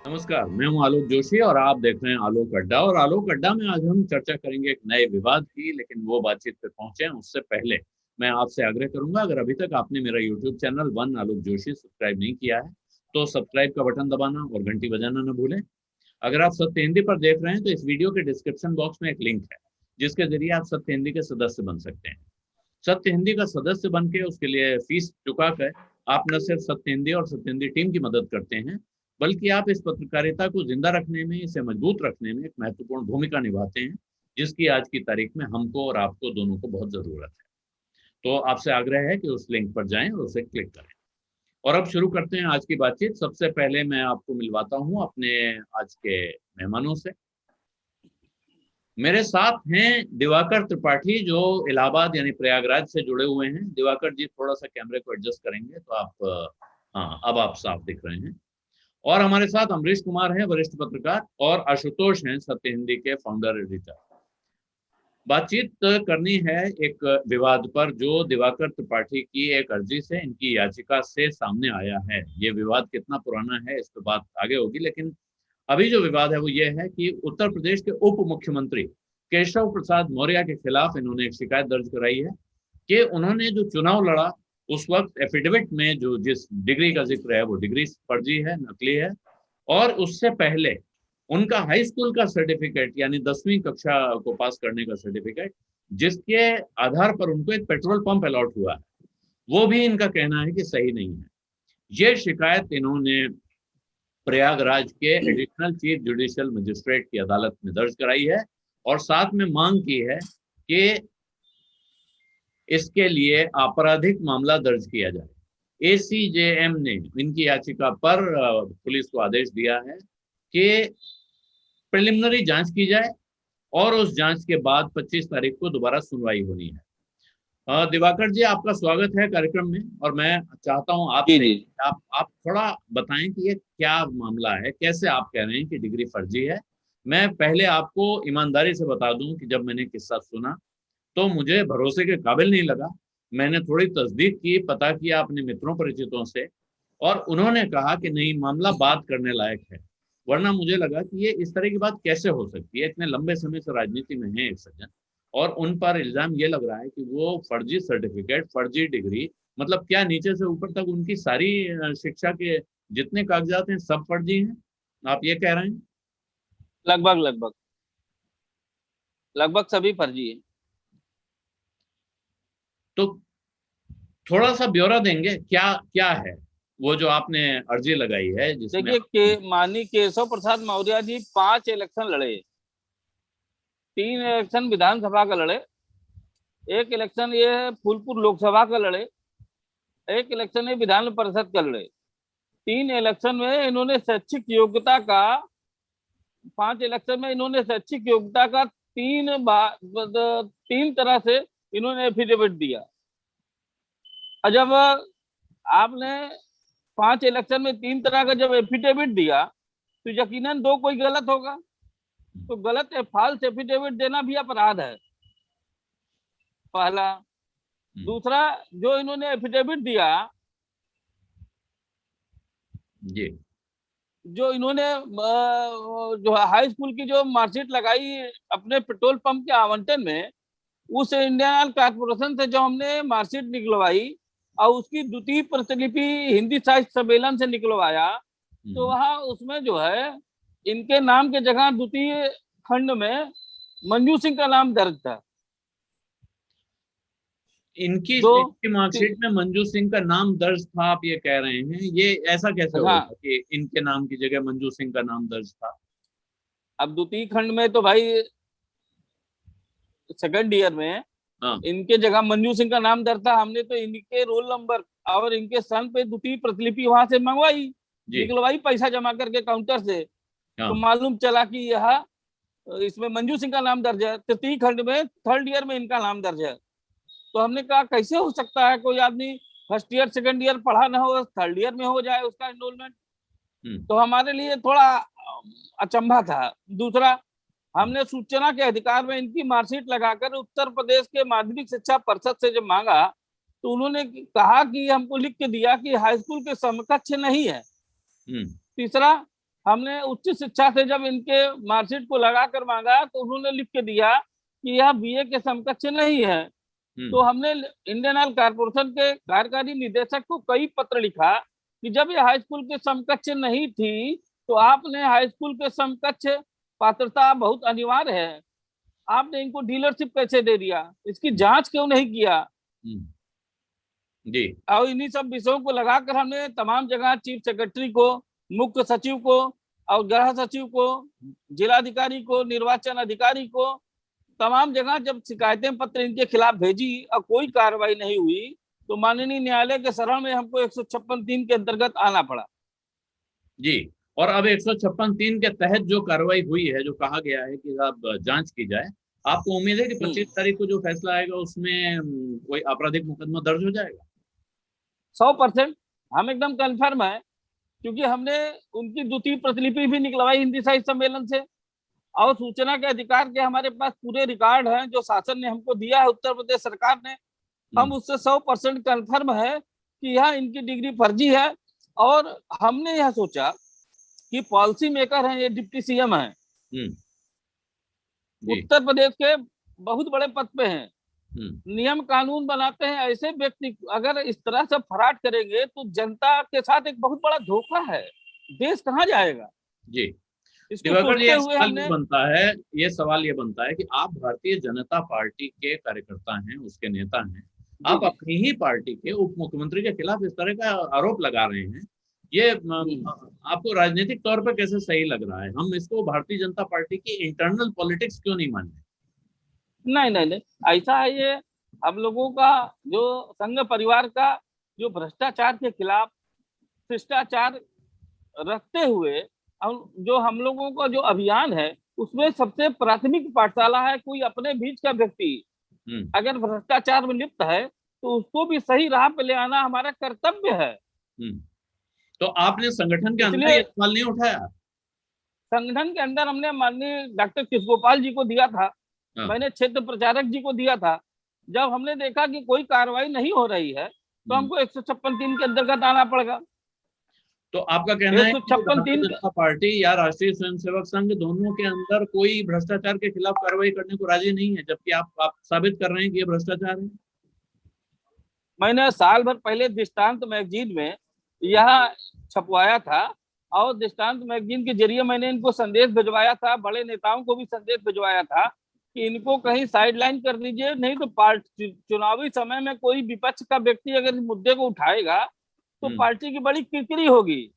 नमस्कार, मैं हूं आलोक जोशी और आप देख रहे हैं आलोक अड्डा। और आलोक अड्डा में आज हम चर्चा करेंगे एक नए विवाद की, लेकिन वो बातचीत पे पहुंचे उससे पहले मैं आपसे आग्रह करूंगा, अगर अभी तक आपने मेरा यूट्यूब चैनल वन आलोक जोशी सब्सक्राइब नहीं किया है तो सब्सक्राइब का बटन दबाना और घंटी बजाना न भूलें। अगर आप सत्य हिंदी पर देख रहे हैं तो इस वीडियो के डिस्क्रिप्शन बॉक्स में एक लिंक है जिसके जरिए आप सत्य हिंदी के सदस्य बन सकते हैं। सत्य हिंदी का सदस्य बन के उसके लिए फीस चुका कर आप न सिर्फ सत्य हिंदी और सत्य हिंदी टीम की मदद करते हैं, बल्कि आप इस पत्रकारिता को जिंदा रखने में, इसे मजबूत रखने में एक महत्वपूर्ण भूमिका निभाते हैं, जिसकी आज की तारीख में हमको और आपको दोनों को बहुत जरूरत है। तो आपसे आग्रह है कि उस लिंक पर जाएं और उसे क्लिक करें। और अब शुरू करते हैं आज की बातचीत। सबसे पहले मैं आपको मिलवाता हूं अपने आज के मेहमानों से। मेरे साथ हैं दिवाकर त्रिपाठी, जो इलाहाबाद यानी प्रयागराज से जुड़े हुए हैं। दिवाकर जी थोड़ा सा कैमरे को एडजस्ट करेंगे तो आप हाँ, अब आप साफ दिख रहे हैं। और हमारे साथ अमरीश कुमार हैं, वरिष्ठ पत्रकार, और आशुतोष हैं, सत्य हिंदी के फाउंडर एडिटर। बातचीत करनी है एक विवाद पर जो दिवाकर त्रिपाठी की एक अर्जी से, इनकी याचिका से सामने आया है। ये विवाद कितना पुराना है इस पर बात आगे होगी, लेकिन अभी जो विवाद है वो ये है कि उत्तर प्रदेश के उप मुख्यमंत्री केशव प्रसाद मौर्य के खिलाफ इन्होंने एक शिकायत दर्ज कराई है कि उन्होंने जो चुनाव लड़ा उस वक्त एफिडेविट में जो जिस डिग्री का जिक्र है वो डिग्री फर्जी है, नकली है। और उससे पहले उनका हाई स्कूल का सर्टिफिकेट यानी 10वीं कक्षा को पास करने का सर्टिफिकेट, जिसके आधार पर उनको एक पेट्रोल पंप अलॉट हुआ है, वो भी इनका कहना है कि सही नहीं है। ये शिकायत इन्होंने प्रयागराज के एडिशनल चीफ जुडिशियल मजिस्ट्रेट की अदालत में दर्ज कराई है और साथ में मांग की है कि इसके लिए आपराधिक मामला दर्ज किया जाए। एसीजेएम ने इनकी याचिका पर पुलिस को आदेश दिया है कि प्रिलिमिनरी जांच की जाए और उस जांच के बाद 25 तारीख को दोबारा सुनवाई होनी है। दिवाकर जी, आपका स्वागत है कार्यक्रम में। और मैं चाहता हूं जी आपसे जी। आप थोड़ा बताएं कि ये क्या मामला है, कैसे आप कह रहे हैं कि डिग्री फर्जी है। मैं पहले आपको ईमानदारी से बता दूं कि जब मैंने किस्सा सुना तो मुझे भरोसे के काबिल नहीं लगा। मैंने थोड़ी तस्दीक की, पता किया अपने मित्रों परिचितों से, और उन्होंने कहा कि नहीं, मामला बात करने लायक है। वरना मुझे लगा कि ये इस तरह की बात कैसे हो सकती है, इतने लंबे समय से राजनीति में है एक सज्जन, और उन पर इल्जाम ये लग रहा है कि वो फर्जी सर्टिफिकेट, फर्जी डिग्री, मतलब क्या नीचे से ऊपर तक उनकी सारी शिक्षा के जितने कागजात हैं सब फर्जी हैं, आप ये कह रहे हैं? लगभग लगभग लगभग सभी फर्जी है। तो थोड़ा सा ब्यौरा देंगे, क्या क्या है वो जो आपने अर्जी लगाई है जिसमें देखिए आप। माननीय केशव प्रसाद मौर्य जी 5 इलेक्शन लड़े। 3 इलेक्शन विधानसभा का लड़े, एक इलेक्शन ये फूलपुर लोकसभा का लड़े, एक इलेक्शन ये विधान परिषद का लड़े। 3 इलेक्शन में इन्होंने शैक्षिक योग्यता का 5 इलेक्शन में इन्होंने शैक्षिक योग्यता का 3 तरह से इन्होंने एफिडेविट दिया। और जब आपने 5 इलेक्शन में 3 तरह का जब एफिडेविट दिया तो यकीनन दो कोई गलत होगा। तो गलत फॉल्स एफिडेविट देना भी अपराध है, पहला। दूसरा, जो इन्होंने एफिडेविट दिया, जी। जो इन्होंने जो हाई स्कूल की जो मार्कशीट लगाई अपने पेट्रोल पंप के आवंटन में, उस इंडियन ऑयल कारपोरेशन से जो हमने मार्कशीट निकलवाई और उसकी द्वितीय प्रतिलिपि हिंदी साहित्य सम्मेलन से निकलवाया, तो वहां उसमें जो है इनके नाम के जगह द्वितीय खंड में मंजू सिंह का नाम दर्ज था। इनकी दो इनकी मार्कशीट में मंजू सिंह का नाम दर्ज था, आप ये कह रहे हैं? ये ऐसा कैसे होगा हाँ, कि इनके नाम की जगह मंजू सिंह का नाम दर्ज था? अब द्वितीय खंड में तो भाई सेकंड ईयर में हाँ। इनके जगह मंजू सिंह का नाम दर्ज था। हमने तो इनके रोल नंबर और इनके सन पे द्वितीय प्रतिलिपि वहां से मंगवाई, जी। निकलवाई पैसा जमा करके काउंटर से। तो हाँ। मालूम चला कि यह इसमें मंजू सिंह का नाम दर्ज है, तृतीय खंड में थर्ड ईयर में इनका नाम दर्ज है। तो हमने कहा कैसे हो सकता है कोई आदमी फर्स्ट ईयर सेकंड ईयर पढ़ा ना हो, थर्ड ईयर में हो जाए उसका एनरोलमेंट। हम्म। तो हमारे लिए थोड़ा अचंभा था। दूसरा, हमने सूचना के अधिकार में इनकी मार्कशीट लगाकर उत्तर प्रदेश के माध्यमिक शिक्षा परिषद से जब मांगा, तो उन्होंने कहा कि हमको लिख के दिया कि हाई स्कूल के समकक्ष नहीं है। हम्म। तीसरा, हमने उच्च शिक्षा से जब इनके मार्कशीट को लगा कर मांगा तो उन्होंने लिख के दिया कि यह बीए के समकक्ष नहीं है। तो हमने इंडियन ऑयल कारपोरेशन के कार्यकारी निदेशक को कई पत्र लिखा कि जब ये हाई स्कूल के समकक्ष नहीं थी तो आपने हाई स्कूल के समकक्ष पात्रता बहुत अनिवार्य है, आपने इनको डीलरशिप कैसे दे दिया, इसकी जांच क्यों नहीं किया। जी। और इन्हीं सब विषयों को लगाकर हमने तमाम जगह चीफ सेक्रेटरी को, मुख्य सचिव को और गृह सचिव को, जिलाधिकारी को, निर्वाचन अधिकारी को, तमाम जगह जब शिकायतें पत्र इनके खिलाफ भेजी और कोई कार्रवाई नहीं हुई तो माननीय न्यायालय के शरण में हमको 156(3) के अंतर्गत आना पड़ा। जी, और अब 156(3) के तहत जो कार्रवाई हुई है, जो कहा गया है कि अब जांच की जाए, आपको उम्मीद है कि 25 तारीख को जो फैसला आएगा उसमें कोई आपराधिक मुकदमा दर्ज हो जाएगा? 100% हम एकदम कन्फर्म है, क्योंकि हमने उनकी द्वितीय प्रतिलिपि भी निकलवाई हिंदी साहित्य सम्मेलन से और सूचना के अधिकार के हमारे पास पूरे रिकॉर्ड हैं जो शासन ने हमको दिया है, उत्तर प्रदेश सरकार ने। हम उससे 100% कन्फर्म है कि यह इनकी डिग्री फर्जी है। और हमने यह सोचा कि पॉलिसी मेकर हैं, ये डिप्टी सीएम हैं, उत्तर प्रदेश के बहुत बड़े पद पे हैं, नियम कानून बनाते हैं, ऐसे व्यक्ति अगर इस तरह से फराड करेंगे तो जनता के साथ एक बहुत बड़ा धोखा है, देश कहाँ जाएगा। जी, दिवाकर जी, ये सवाल ये बनता है कि आप भारतीय जनता पार्टी के कार्यकर्ता हैं, उसके नेता हैं, आप अपनी ही पार्टी के उप मुख्यमंत्री के खिलाफ इस तरह का आरोप लगा रहे हैं, ये आपको राजनीतिक तौर पर कैसे सही लग रहा है? हम इसको भारतीय जनता पार्टी की इंटरनल पॉलिटिक्स क्यों नहीं मानते? नहीं, ऐसा है, ये हम लोगों का जो संघ परिवार का जो भ्रष्टाचार के खिलाफ शिष्टाचार रखते हुए जो हम लोगों का जो अभियान है उसमें सबसे प्राथमिक पाठशाला है। कोई अपने बीच का व्यक्ति अगर भ्रष्टाचार में लिप्त है तो उसको भी सही राह पे ले आना हमारा कर्तव्य है। तो आपने संगठन के अंदर ये सवाल नहीं उठाया? संगठन के अंदर हमने माननीय डॉक्टर कृष्ण गोपाल जी को दिया था, मैंने क्षेत्र प्रचारक जी को दिया था। जब हमने देखा कि कोई कार्रवाई नहीं हो रही है तो हमको 156(3) के अंतर्गत आना पड़ेगा। तो आपका कहना है कि भारतीय जनता पार्टी या राष्ट्रीय स्वयंसेवक संघ दोनों के अंदर कोई भ्रष्टाचार के खिलाफ कार्रवाई करने को राजी नहीं है, जबकि आप साबित कर रहे हैं कि ये भ्रष्टाचार है? मैंने साल भर पहले दृष्टांत मैगजीन में यह छपवाया था और दृष्टांत मैगजीन के जरिए मैंने इनको संदेश भिजवाया था, बड़े नेताओं को भी संदेश भिजवाया था कि इनको कहीं साइडलाइन कर दीजिए, नहीं तो पार्टी चुनावी समय में कोई विपक्ष का व्यक्ति अगर इस मुद्दे को उठाएगा तो पार्टी की बड़ी किरकिरी होगी।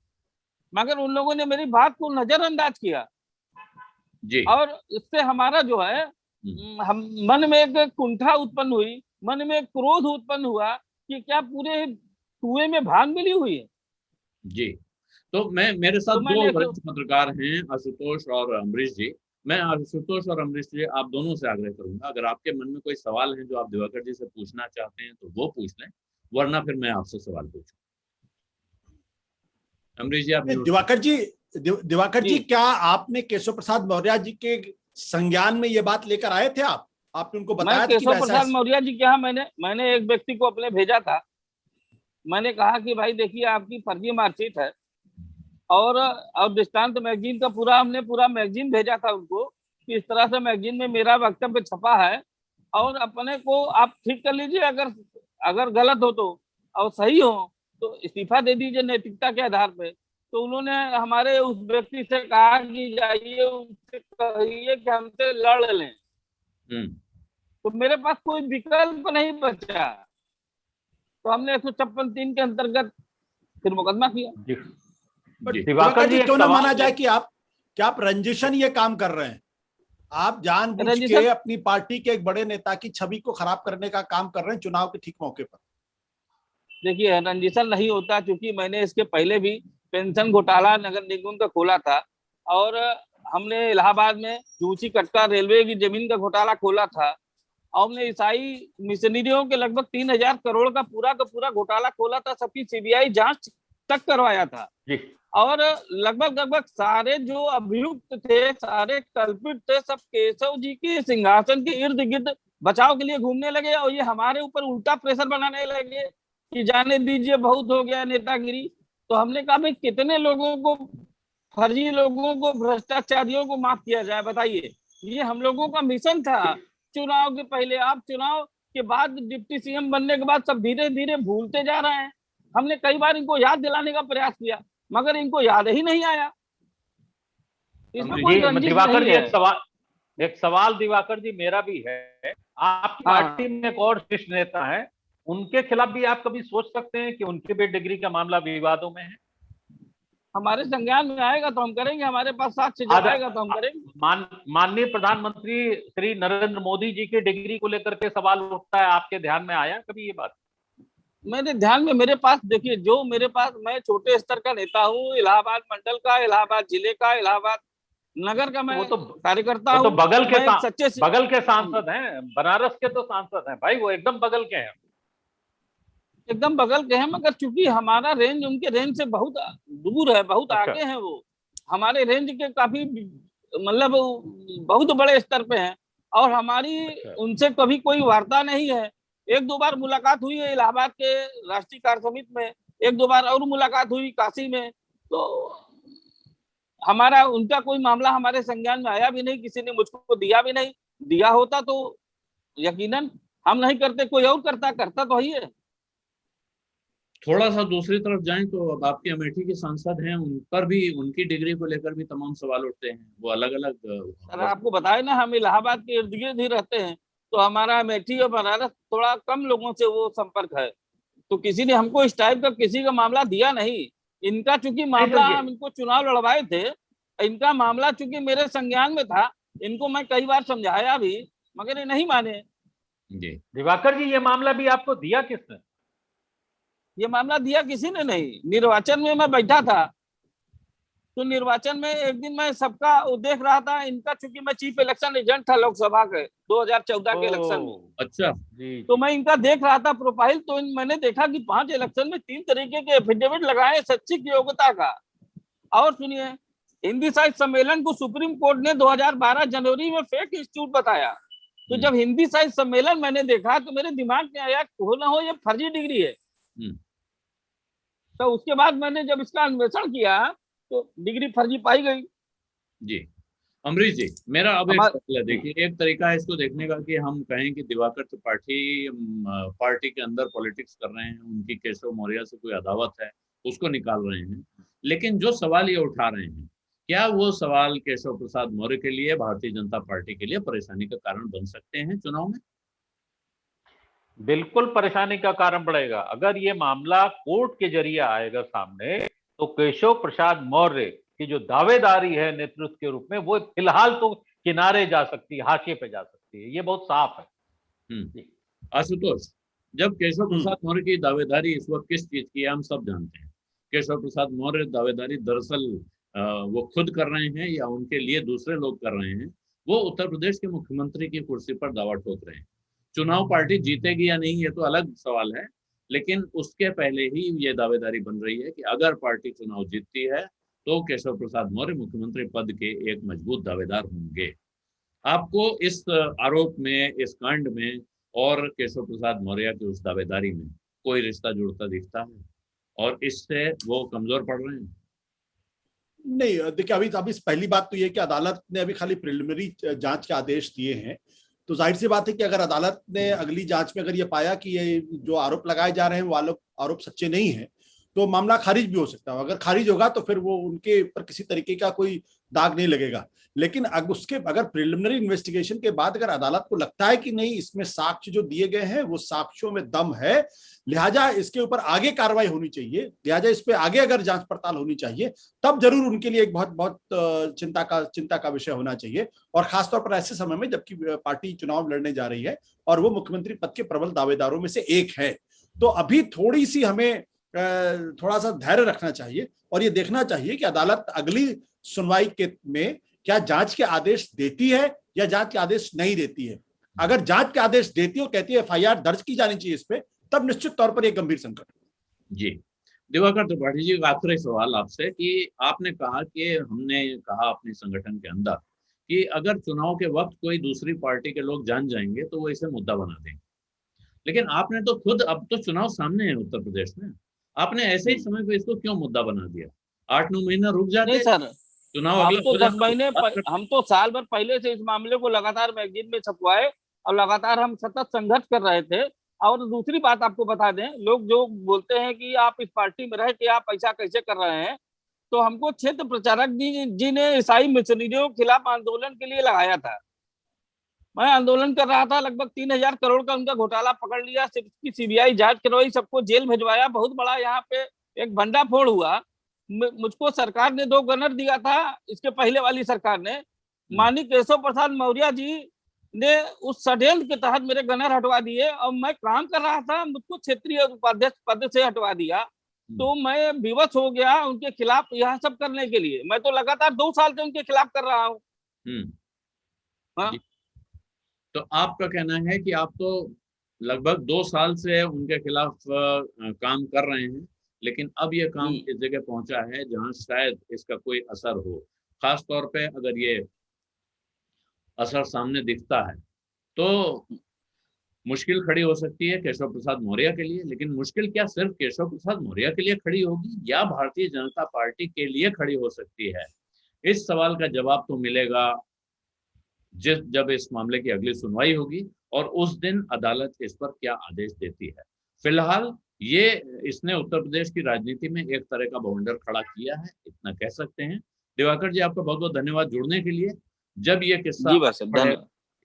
मगर उन लोगों ने मेरी बात को नजरअंदाज किया जी। और इससे हमारा जो है हम मन में एक कुंठा उत्पन्न हुई, मन में एक क्रोध उत्पन्न हुआ कि क्या पूरे कुएं में भांग मिली हुई है। जी, तो मेरे साथ दो वरिष्ठ पत्रकार हैं, आशुतोष और अमरीश जी। मैं आशुतोष और अमरीश जी आप दोनों से आग्रह करूंगा, अगर आपके मन में कोई सवाल है जो आप दिवाकर जी से पूछना चाहते हैं तो वो पूछ लें, वरना फिर मैं आपसे सवाल पूछूं। अमरीश जी, आप। दिवाकर जी, क्या आपने केशव प्रसाद मौर्य जी के संज्ञान में ये बात लेकर आए थे? आपने उनको बताया? केशव प्रसाद मौर्य जी क्या, मैंने एक व्यक्ति को अपने भेजा था, मैंने कहा कि भाई देखिए आपकी फर्जी मार्कशीट है और दृष्टांत मैगजीन का हमने पूरा मैगजीन भेजा था उनको कि इस तरह से मैगजीन में मेरा वक्तव्य छपा है और अपने को आप ठीक कर लीजिए, अगर गलत हो तो और सही हो तो इस्तीफा दे दीजिए नैतिकता के आधार पे। तो उन्होंने हमारे उस व्यक्ति से कहा कि जाइए उनसे कहिए कि हमसे लड़ लें। तो मेरे पास कोई विकल्प नहीं बचा, तो हमने 156(3) के अंतर्गत फिर मुकदमा किया। दिवाकर जी, क्यों ना माना जाए कि आप रंजिशन ये काम कर रहे हैं? आप जानबूझ के अपनी पार्टी के एक बड़े नेता की छवि को खराब करने का काम कर रहे हैं चुनाव के ठीक मौके पर। देखिए, रंजिशन नहीं होता, क्योंकि मैंने इसके पहले भी पेंशन घोटाला नगर निगम का खोला था और हमने इलाहाबाद में जूची कटका रेलवे की जमीन का घोटाला खोला था और हमने ईसाई मिशनरियों के लगभग 3000 करोड़ का पूरा घोटाला खोला था, सबकी सीबीआई जांच तक करवाया था और लगभग सारे जो अभियुक्त थे, सारे कल्पित थे, सब केशव जी के सिंहासन के इर्द गिर्द बचाव के लिए घूमने लगे और ये हमारे ऊपर उल्टा प्रेशर बनाने लगे कि जाने दीजिए बहुत हो गया नेतागिरी। तो हमने कहा भाई कितने लोगों को फर्जी लोगों को, भ्रष्टाचारियों को माफ किया जाए। बताइए, ये हम लोगों का मिशन था। चुनाव के पहले, आप चुनाव के बाद डिप्टी सीएम बनने के बाद सब धीरे धीरे भूलते जा रहे हैं। हमने कई बार इनको याद दिलाने का प्रयास किया, मगर इनको याद ही नहीं आया। इसमें कोई रंजिश नहीं है। एक सवाल दिवाकर जी मेरा भी है। आपकी पार्टी में एक और शीर्ष नेता है, उनके खिलाफ भी आप कभी सोच सकते हैं कि उनके भी डिग्री का मामला विवादों में है? हमारे संज्ञान में आएगा तो हम करेंगे, हमारे पास साक्ष्य जब आएगा तो हम करेंगे। माननीय प्रधानमंत्री श्री नरेंद्र मोदी जी की डिग्री को लेकर के सवाल उठता है, आपके ध्यान में आया कभी ये बात? मेरे ध्यान में, मेरे पास देखिए, जो मेरे पास, मैं छोटे स्तर का नेता हूँ, इलाहाबाद मंडल का, इलाहाबाद जिले का, इलाहाबाद नगर का मैं कार्यकर्ता हूँ। तो बगल के सांसद हैं, बनारस के तो सांसद हैं भाई, वो एकदम बगल के हैं। एकदम बगल के हैं, मगर चूंकि हमारा रेंज उनके रेंज से बहुत दूर है, बहुत आगे हैं वो। हमारे रेंज के काफी, मतलब बहुत बड़े स्तर पे हैं, और हमारी उनसे कभी कोई वार्ता नहीं है। एक दो बार मुलाकात हुई है इलाहाबाद के राष्ट्रीय कार्य समिति में, एक दो बार और मुलाकात हुई काशी में। तो हमारा उनका कोई मामला हमारे संज्ञान में आया भी नहीं, किसी ने मुझको दिया भी नहीं। दिया होता तो यकीनन हम नहीं करते, कोई और करता तो ही है। थोड़ा सा दूसरी तरफ जाएं तो अब आपके अमेठी के सांसद हैं, उन पर भी, उनकी डिग्री को लेकर भी तमाम सवाल उठते हैं। वो अलग अलग, सर आपको बताए ना, हम इलाहाबाद के इर्द गिर्द ही रहते हैं, तो हमारा अमेठी और बनारस थोड़ा कम लोगों से वो संपर्क है। तो किसी ने हमको इस टाइप का किसी का मामला दिया नहीं। इनका चूंकि मामला, हम इनको चुनाव लड़वाए थे, इनका मामला चूंकि मेरे संज्ञान में था, इनको मैं कई बार समझाया भी, मगर ये नहीं माने। जी दिवाकर जी, ये मामला भी आपको दिया किसने? ये मामला दिया किसी ने नहीं। निर्वाचन में मैं बैठा था, तो निर्वाचन में एक दिन मैं सबका देख रहा था। इनका चूंकि मैं चीफ इलेक्शन एजेंट था लोकसभा के 2014 के इलेक्शन में। अच्छा जी। तो मैं इनका देख रहा था प्रोफाइल, तो मैंने देखा कि 5 इलेक्शन में 3 तरीके के एफिडेविट लगाए शैक्षिक योग्यता का। और सुनिए, हिंदी साहित्य सम्मेलन को सुप्रीम कोर्ट ने 2012 जनवरी में फेक इंस्टीट्यूट बताया। तो जब हिंदी साहित्य सम्मेलन मैंने देखा तो मेरे दिमाग में आया, हो ना हो ये फर्जी डिग्री है। तो उसके बाद मैंने जब इसका अन्वेषण किया तो डिग्री फर्जी पाई गई। जी अमरीश जी, मेरा अब एक सवाल है। देखिए, एक तरीका है इसको देखने का कि हम कहें कि दिवाकर त्रिपाठी पार्टी के अंदर पॉलिटिक्स कर रहे हैं, उनकी केशव मौर्य से कोई अदावत है, उसको निकाल रहे हैं। लेकिन जो सवाल ये उठा रहे हैं, क्या वो सवाल केशव प्रसाद मौर्य के लिए, भारतीय जनता पार्टी के लिए परेशानी का कारण बन सकते हैं चुनाव में? बिल्कुल परेशानी का कारण बढ़ेगा। अगर ये मामला कोर्ट के जरिए आएगा सामने, तो केशव प्रसाद मौर्य की जो दावेदारी है नेतृत्व के रूप में, वो फिलहाल तो किनारे जा सकती है, हाशिए पे जा सकती है। ये बहुत साफ है। आशुतोष, जब केशव प्रसाद मौर्य की दावेदारी इस वक्त किस चीज की है, हम सब जानते हैं। केशव प्रसाद मौर्य दावेदारी दरअसल वो खुद कर रहे हैं या उनके लिए दूसरे लोग कर रहे हैं। वो उत्तर प्रदेश के मुख्यमंत्री की कुर्सी पर दावा ठोक रहे हैं। चुनाव पार्टी जीतेगी या नहीं, ये तो अलग सवाल है, लेकिन उसके पहले ही ये दावेदारी बन रही है कि अगर पार्टी चुनाव जीतती है तो केशव प्रसाद मौर्य मुख्यमंत्री पद के एक मजबूत दावेदार होंगे। आपको इस आरोप में, इस कांड में और केशव प्रसाद मौर्य की उस दावेदारी में कोई रिश्ता जुड़ता दिखता है, और इससे वो कमजोर पड़ रहे हैं? नहीं, देखिए, अभी पहली बात तो ये कि अदालत ने अभी खाली प्रिलिमिनरी जांच के आदेश दिए हैं। तो जाहिर सी बात है कि अगर अदालत ने अगली जांच में अगर ये पाया कि ये जो आरोप लगाए जा रहे हैं वो आरोप सच्चे नहीं है, तो मामला खारिज भी हो सकता है। अगर खारिज होगा तो फिर वो उनके ऊपर किसी तरीके का कोई दाग नहीं लगेगा। लेकिन अगर प्रिलिमिनरी इन्वेस्टिगेशन के बाद अगर अदालत को लगता है कि नहीं, इसमें साक्ष्य जो दिए गए हैं वो साक्ष्यों में दम है, लिहाजा इसके ऊपर आगे कार्रवाई होनी चाहिए, लिहाजा इस पे आगे अगर जांच पड़ताल होनी चाहिए, तब जरूर उनके लिए एक बहुत चिंता का विषय होना चाहिए। और खासतौर पर ऐसे समय में जबकि पार्टी चुनाव लड़ने जा रही है और वो मुख्यमंत्री पद के प्रबल दावेदारों में से एक है। तो अभी थोड़ी सी हमें थोड़ा सा धैर्य रखना चाहिए और ये देखना चाहिए कि अदालत अगली सुनवाई में क्या जांच के आदेश देती है या जांच के आदेश नहीं देती है। अगर जांच के आदेश देती है और कहती है एफआईआर दर्ज की जानी चाहिए इस पे, तब निश्चित तौर पर एक गंभीर संकट। जी दिवाकर त्रिपाठी जी, आखिरी सवाल आपसे कि आपने कहा कि हमने कहा अपने संगठन के अंदर कि अगर चुनाव के वक्त कोई दूसरी पार्टी के लोग जान जाएंगे तो वो इसे मुद्दा बना देंगे, लेकिन आपने तो खुद, अब तो चुनाव सामने है उत्तर प्रदेश में, आपने ऐसे ही समय पे इसको क्यों मुद्दा बना दिया? 8-9 महीना रुक जाते। नहीं सर, चुनाव हम अगला तो हो 10 जाना, महीने हम तो साल भर पहले से इस मामले को लगातार मैगजीन में छपवाए और लगातार हम सतत संघर्ष कर रहे थे। और दूसरी बात आपको बता दें, लोग जो बोलते हैं कि आप इस पार्टी में रह के आप ऐसा कैसे कर रहे हैं, तो हमको क्षेत्र प्रचारक जी ने ईसाई मिशनरियों के खिलाफ आंदोलन के लिए लगाया था। मैं आंदोलन कर रहा था, लगभग 3,000 करोड़ का उनका घोटाला पकड़ लिया, सिर्फ सीबीआई जांच करवाई, सबको जेल भिजवाया, बहुत बड़ा यहाँ पे एक भंडाफोड़ हुआ। मुझको सरकार ने 2 गनर दिया था, इसके पहले वाली सरकार ने। माननीय केशव प्रसाद मौर्य जी ने उस षड्यंत्र के तहत मेरे गनर हटवा दिए और मैं काम कर रहा था, मुझको क्षेत्रीय उपाध्यक्ष पद से हटवा दिया। तो मैं विवश हो गया उनके खिलाफ यह सब करने के लिए। मैं तो लगातार 2 साल से उनके खिलाफ कर रहा हूँ। हाँ? तो आपका कहना है कि आप तो लगभग 2 साल से उनके खिलाफ काम कर रहे हैं, लेकिन अब ये काम इस जगह पहुंचा है जहां शायद इसका कोई असर हो। खास तौर पे अगर ये असर सामने दिखता है तो मुश्किल खड़ी हो सकती है केशव प्रसाद मौर्य के लिए। लेकिन मुश्किल क्या सिर्फ केशव प्रसाद मौर्य के लिए खड़ी होगी या भारतीय जनता पार्टी के लिए खड़ी हो सकती है? इस सवाल का जवाब तो मिलेगा जब इस मामले की अगली सुनवाई होगी और उस दिन अदालत इस पर क्या आदेश देती है। फिलहाल ये इसने उत्तर प्रदेश की राजनीति में एक तरह का बवंडर खड़ा किया है, इतना कह सकते हैं। दिवाकर जी, आपका बहुत बहुत धन्यवाद जुड़ने के लिए। जब ये किस्सा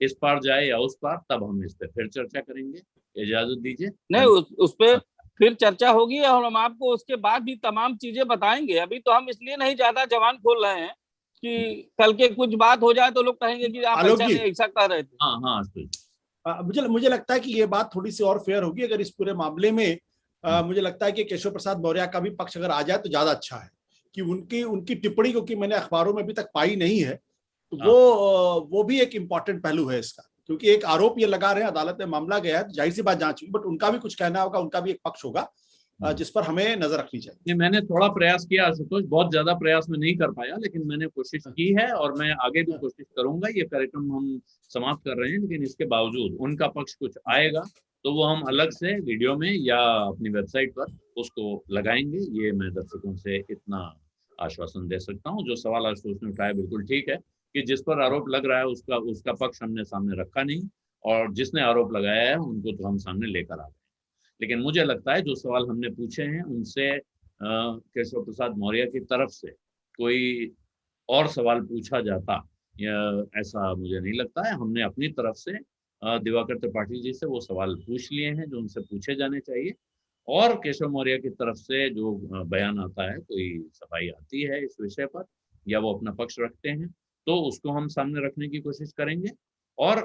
इस पार जाए या उस पार, तब हम इस पर फिर चर्चा करेंगे। इजाजत दीजिए। नहीं, उस पर फिर चर्चा होगी और हम आपको उसके बाद भी तमाम चीजें बताएंगे। अभी तो हम इसलिए नहीं ज्यादा जवान खोल रहे हैं कि कल के कुछ बात हो जाए तो लोग कहेंगे कि आप ऐसा कर रहे थे। हाँ, मुझे लगता है कि ये बात थोड़ी सी और फेयर होगी अगर इस पूरे मामले में मुझे लगता है कि केशव प्रसाद मौर्य का भी पक्ष अगर आ जाए तो ज्यादा अच्छा है कि उनकी टिप्पणी, क्योंकि मैंने अखबारों में अभी तक पाई नहीं है, तो वो भी एक इम्पॉर्टेंट पहलू है इसका। क्योंकि एक आरोप ये लगा रहे हैं, अदालत में मामला गया है, जाहिर सी बात जांच हुई, बट उनका भी कुछ कहना होगा, उनका भी एक पक्ष होगा जिस पर हमें नजर रखनी चाहिए। मैंने थोड़ा प्रयास किया आशुतोष, बहुत ज्यादा प्रयास में नहीं कर पाया, लेकिन मैंने कोशिश की है और मैं आगे भी कोशिश करूंगा। ये कार्यक्रम हम समाप्त कर रहे हैं, लेकिन इसके बावजूद उनका पक्ष कुछ आएगा तो वो हम अलग से वीडियो में या अपनी वेबसाइट पर उसको लगाएंगे। ये मैं दर्शकों से इतना आश्वासन दे सकता हूँ। जो सवाल आशुतोष ने उठाया बिल्कुल ठीक है कि जिस पर आरोप लग रहा है उसका पक्ष हमने सामने रखा नहीं, और जिसने आरोप लगाया है उनको तो हम सामने लेकर आ गए। लेकिन मुझे लगता है जो सवाल हमने पूछे हैं उनसे केशव प्रसाद मौर्य की तरफ से कोई और सवाल पूछा जाता या ऐसा मुझे नहीं लगता है। हमने अपनी तरफ से दिवाकर त्रिपाठी जी से वो सवाल पूछ लिए हैं जो उनसे पूछे जाने चाहिए, और केशव मौर्य की तरफ से जो बयान आता है, कोई सफाई आती है इस विषय पर या वो अपना पक्ष रखते हैं, तो उसको हम सामने रखने की कोशिश करेंगे। और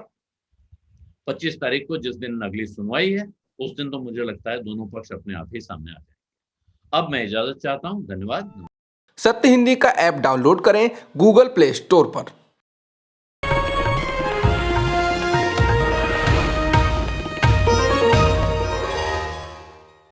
25 तारीख को जिस दिन अगली सुनवाई है उस दिन तो मुझे लगता है दोनों पक्ष अपने आप ही सामने आ जाएंगे। अब मैं इजाजत चाहता हूं। धन्यवाद। सत्य हिंदी का ऐप डाउनलोड करें गूगल प्ले स्टोर पर।